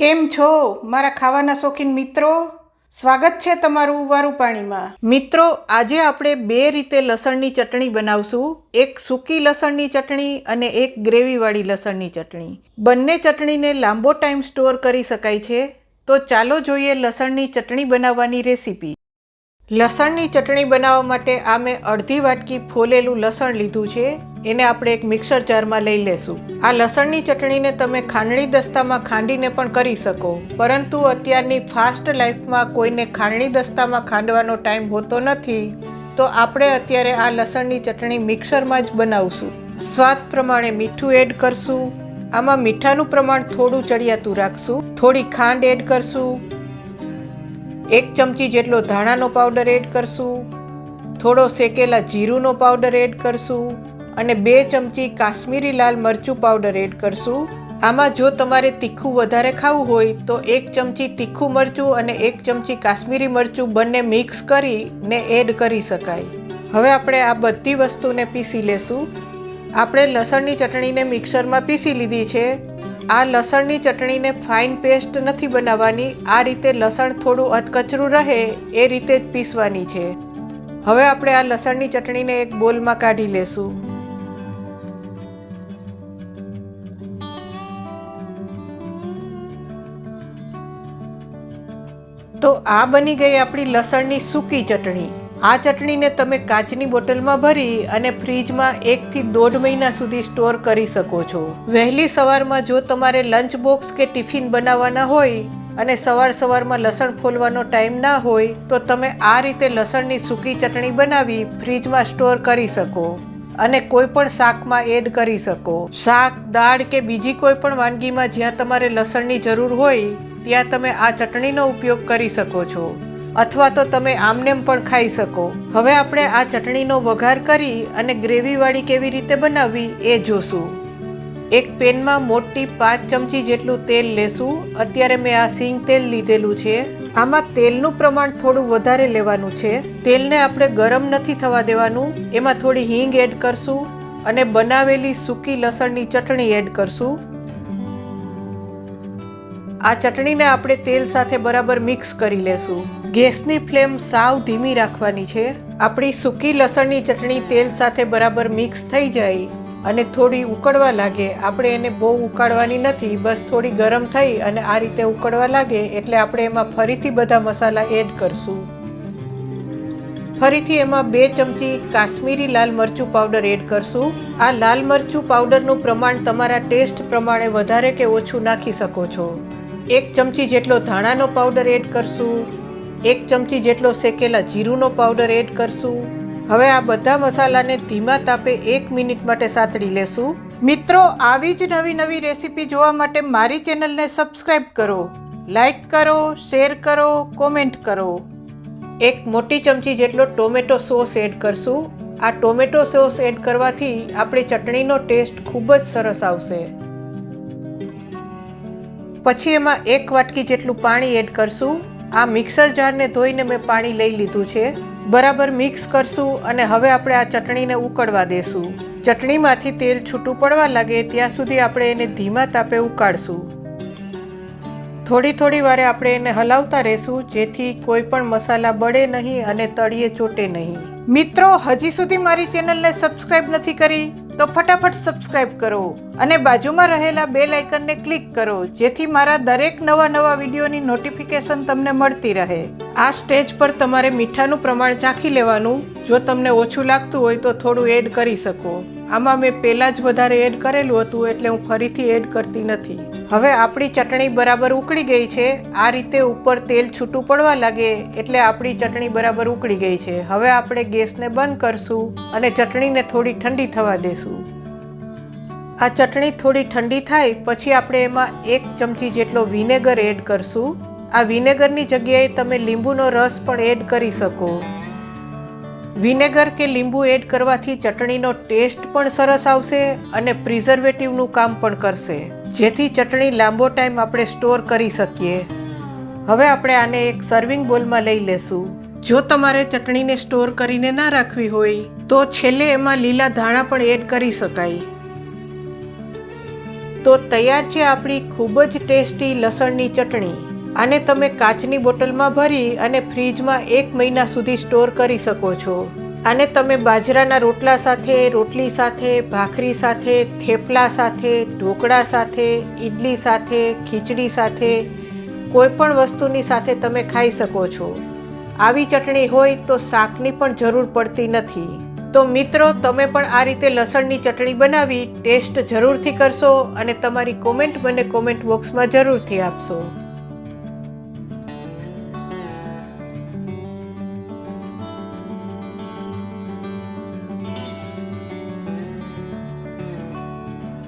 કેમ છો મારા ખાવાના શોખીન મિત્રો? સ્વાગત છે તમારું વારું પાણીમાં. મિત્રો, આજે આપણે બે રીતે લસણની ચટણી બનાવશું. એક સૂકી લસણની ચટણી અને એક ગ્રેવીવાળી લસણની ચટણી. બંને ચટણીને લાંબો ટાઈમ સ્ટોર કરી શકાય છે. તો ચાલો જોઈએ લસણની ચટણી બનાવવાની રેસીપી. લસણની ચટણી બનાવવા માટે આ મેં અડધી વાટકી ફોલેલું લસણ લીધું છે. એને આપણે એક મિક્સર જારમાં લઈ લેશું. આ લસણની ચટણીને તમે ખાંડણી દસ્તામાં ખાંડીને પણ કરી શકો, પરંતુ અત્યારની ફાસ્ટ લાઈફમાં કોઈને ખાંડણી દસ્તામાં ખાંડવાનો ટાઈમ હોતો નથી, તો આપણે અત્યારે આ લસણની ચટણી મિક્સરમાં જ બનાવશું. સ્વાદ પ્રમાણે મીઠું એડ કરશું. આમાં મીઠાનું પ્રમાણ થોડું ચડિયાતું રાખશું. થોડી ખાંડ એડ કરશું. 1 ચમચી જેટલો ધાણાનો પાવડર એડ કરશું. થોડો શેકેલા જીરુંનો પાવડર એડ કરશું અને 2 ચમચી કાશ્મીરી લાલ મરચું પાવડર એડ કરશું. આમાં જો તમારે તીખું વધારે ખાવું હોય તો 1 ચમચી તીખું મરચું અને 1 ચમચી કાશ્મીરી મરચું બંને મિક્સ કરીને એડ કરી શકાય. હવે આપણે આ બધી વસ્તુને પીસી લેશું. આપણે લસણની ચટણીને મિક્સરમાં પીસી લીધી છે. આ લસણની ચટણીને ફાઇન પેસ્ટ નથી બનાવવાની. આ રીતે લસણ થોડું અધકચરું રહે એ રીતે જ પીસવાની છે. હવે આપણે આ લસણની ચટણીને એક બોલમાં કાઢી લેશું. તો આ બની ગઈ આપણી લસણની સૂકી ચટણી. આ ચટણીને તમે કાચની બોટલમાં ભરી અને ફ્રીજમાં 1 થી 1.5 મહિના સુધી સ્ટોર કરી શકો છો. વહેલી સવારમાં જો તમારે લંચ બોક્સ કે ટિફિન બનાવવાના હોય અને સવારમાં લસણ ફોલવાનો ટાઈમ ના હોય તો તમે આ રીતે લસણની સૂકી ચટણી બનાવી ફ્રીજમાં સ્ટોર કરી શકો અને કોઈ પણ શાકમાં એડ કરી શકો. શાક, દાળ કે બીજી કોઈ પણ વાનગીમાં જ્યાં તમારે લસણની જરૂર હોય ત્યાં તમે આ ચટણીનો ઉપયોગ કરી શકો છો, અથવા તો તમે આમનેમ પણ ખાઈ શકો. હવે આપણે આ ચટણીનો વઘાર કરી અને ગ્રેવીવાળી કેવી રીતે બનાવવી એ જોશું. એક પેનમાં મોટી 5 ચમચી જેટલું તેલ લેશું. અત્યારે મેં આ સિંગ તેલ લીધેલું છે. આમાં તેલનું પ્રમાણ થોડું વધારે લેવાનું છે. તેલને આપણે ગરમ નથી થવા દેવાનું. એમાં થોડી હિંગ એડ કરશું અને બનાવેલી સૂકી લસણની ચટણી એડ કરશું. આ ચટણીને આપણે તેલ સાથે બરાબર મિક્સ કરી લેશું. ગેસની ફ્લેમ સાવ ધીમી રાખવાની છે. આપણી સૂકી લસણની ચટણી તેલ સાથે બરાબર મિક્સ થઈ જાય અને થોડી ઉકળવા લાગે, આપણે એને બહુ ઉકાળવાની નથી, બસ થોડી ગરમ થઈ અને આ રીતે ઉકળવા લાગે એટલે આપણે એમાં ફરીથી બધા મસાલા એડ કરશું. ફરીથી એમાં 2 ચમચી કાશ્મીરી લાલ મરચું પાવડર એડ કરશું. આ લાલ મરચું પાવડરનું પ્રમાણ તમારા ટેસ્ટ પ્રમાણે વધારે કે ઓછું નાખી શકો છો. 1 ચમચી જેટલો ધાણાનો પાવડર એડ કરશું. 1 ચમચી જેટલો શેકેલા જીરુંનો પાવડર એડ કરશું. હવે આ બધા મસાલાને ધીમા તાપે 1 મિનિટ માટે સાતળી લેશું. મિત્રો, આવી જ નવી રેસીપી જોવા માટે મારી ચેનલને સબસ્ક્રાઈબ કરો, લાઈક કરો, શેર કરો, કોમેન્ટ કરો. 1 મોટી ચમચી જેટલો ટોમેટો સોસ એડ કરશું. આ ટોમેટો સોસ એડ કરવાથી આપણી ચટણીનો ટેસ્ટ ખૂબ જ સરસ આવશે. પછી એમાં 1 વાટકી જેટલું પાણી એડ કરશું. આ મિક્સર જારને ધોઈને મેં પાણી લઈ લીધું છે. બરાબર મિક્સ કરશું અને હવે આપણે આ ચટણીને ઉકળવા દેશું. ચટણીમાંથી તેલ છૂટું પડવા લાગે ત્યાં સુધી આપણે એને ધીમા તાપે ઉકાળશું. થોડી વારે આપણે એને હલાવતા રહેશું જેથી કોઈ પણ મસાલા બળે નહીં અને તળિયે ચોટે નહીં. મિત્રો, હજી સુધી મારી ચેનલને સબસ્ક્રાઇબ નથી કરી તો ફટાફટ સબસ્ક્રાઇબ કરો અને બાજુમાં રહેલા બેલ આઇકનને ક્લિક કરો જેથી મારા દરેક નવા વિડીયોની નોટિફિકેશન તમને મળતી રહે. આ સ્ટેજ પર તમારે મીઠાનું પ્રમાણ ચાખી લેવાનું. જો તમને ઓછું લાગતું હોય તો થોડું એડ કરી શકો. આમાં મેં પહેલાં જ વધારે એડ કરેલું હતું એટલે હું ફરીથી એડ કરતી નથી. હવે આપણી ચટણી બરાબર ઉકળી ગઈ છે. આ રીતે ઉપર તેલ છૂટું પડવા લાગે એટલે આપણી ચટણી બરાબર ઉકળી ગઈ છે. હવે આપણે ગેસને બંધ કરશું અને ચટણીને થોડી ઠંડી થવા દેશું. આ ચટણી થોડી ઠંડી થાય પછી આપણે એમાં 1 ચમચી જેટલો વિનેગર એડ કરશું. આ વિનેગરની જગ્યાએ તમે લીંબુનો રસ પણ એડ કરી શકો. વિનેગર કે લીંબુ એડ કરવાથી ચટણીનો ટેસ્ટ પણ સરસ આવશે અને પ્રિઝર્વેટિવનું કામ પણ કરશે, જેથી ચટણી લાંબો ટાઈમ આપણે સ્ટોર કરી શકીએ. હવે આપણે આને એક સર્વિંગ બોલમાં લઈ લેશું. જો તમારે ચટણીને સ્ટોર કરીને ના રાખવી હોય તો છેલ્લે એમાં લીલા ધાણા પણ એડ કરી શકાય. તો તૈયાર છે આપણી ખૂબ જ ટેસ્ટી લસણની ચટણી. આને તમે કાચની બોટલમાં ભરી અને ફ્રીજમાં 1 મહિના સુધી સ્ટોર કરી શકો છો. આને તમે બાજરાના રોટલા સાથે, રોટલી સાથે, ભાખરી સાથે, થેપલા સાથે, ઢોકળા સાથે, ઈડલી સાથે, ખીચડી સાથે, કોઈ પણ વસ્તુની સાથે તમે ખાઈ શકો છો. આવી ચટણી હોય તો શાકની પણ જરૂર પડતી નથી. તો મિત્રો, તમે પણ આ રીતે લસણની ચટણી બનાવી ટેસ્ટ જરૂરથી કરશો અને તમારી કોમેન્ટ મને કોમેન્ટ બોક્સમાં જરૂરથી આપશો.